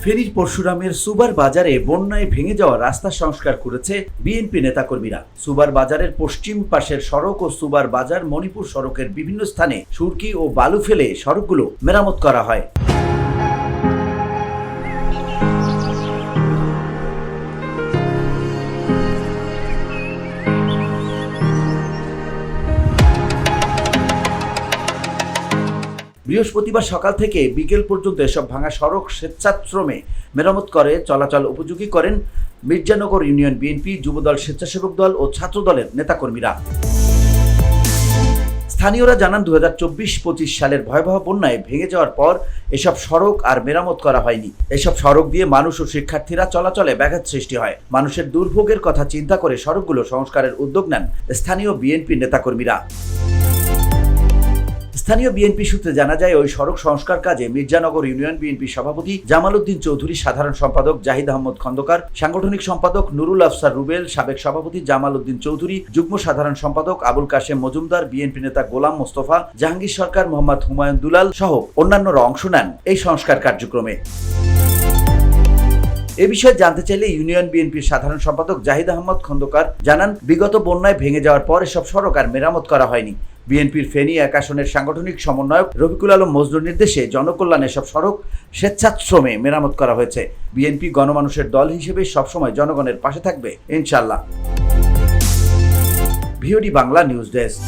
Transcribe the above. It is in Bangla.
ফেনীর পরশুরামের সুবার বাজারে বন্যায় ভেঙে যাওয়া রাস্তা সংস্কার করেছে বিএনপি নেতাকর্মীরা। সুবার বাজারের পশ্চিম পাশের সড়ক ও সুবার বাজার মণিপুর সড়কের বিভিন্ন স্থানে সুরকি ও বালু ফেলে সড়কগুলো মেরামত করা হয়। বৃহস্পতিবার সকাল থেকে বিকেল পর্যন্ত এসব ভাঙা সড়ক স্বেচ্ছাশ্রমে মেরামত করে চলাচল উপযোগী করেন মির্জানগর ইউনিয়ন বিএনপি, যুবদল, স্বেচ্ছাসেবক দল ও ছাত্রদলের নেতাকর্মীরা। স্থানীয়রা জানান 2024-25 সালের ভয়াবহ বন্যায় ভেঙে যাওয়ার পর এসব সড়ক আর মেরামত করা হয়নি। এসব সড়ক দিয়ে মানুষ ও শিক্ষার্থীরা চলাচলে ব্যাঘাত সৃষ্টি হয়। মানুষের দুর্ভোগের কথা চিন্তা করে সড়কগুলো সংস্কারের উদ্যোগ নেন স্থানীয় বিএনপি নেতাকর্মীরা। স্থানীয় বিএনপি সূত্রে জানা যায়, ওই সড়ক সংস্কার কাজে মির্জানগর ইউনিয়ন বিএনপি সভাপতি জামাল উদ্দিন চৌধুরী, সাধারণ সম্পাদক জাহিদ আহমদ খন্দকার, সাংগঠনিক সম্পাদক নুরুল আফসার রুবেল, সাবেক সভাপতি জামাল উদ্দিন চৌধুরী, যুগ্ম সাধারণ সম্পাদক আবুল কাশেম মজুমদার, বিএনপি নেতা গোলাম মোস্তফা, জাহাঙ্গীর সরকার, মোহাম্মদ হুমায়ুন দুলাল সহ অন্যান্যরা অংশ নেন এই সংস্কার কার্যক্রমে। এ বিষয়ে জানতে চাইলে ইউনিয়ন বিএনপির সাধারণ সম্পাদক জাহিদ আহমদ খন্দকার জানান, বিগত বন্যায় ভেঙে যাওয়ার পর এসব সড়ক আর মেরামত করা হয়নি। বিএনপির ফেনী এক আসনের সাংগঠনিক সমন্বয়ক রফিকুল আলম মজনুর নির্দেশে জনকল্যাণ এসব সড়ক স্বেচ্ছাশ্রমে মেরামত করা হয়েছে। বিএনপি গণমানুষের দল হিসেবে সবসময় জনগণের পাশে থাকবে ইনশাআল্লাহ। VOD Bangla news desk.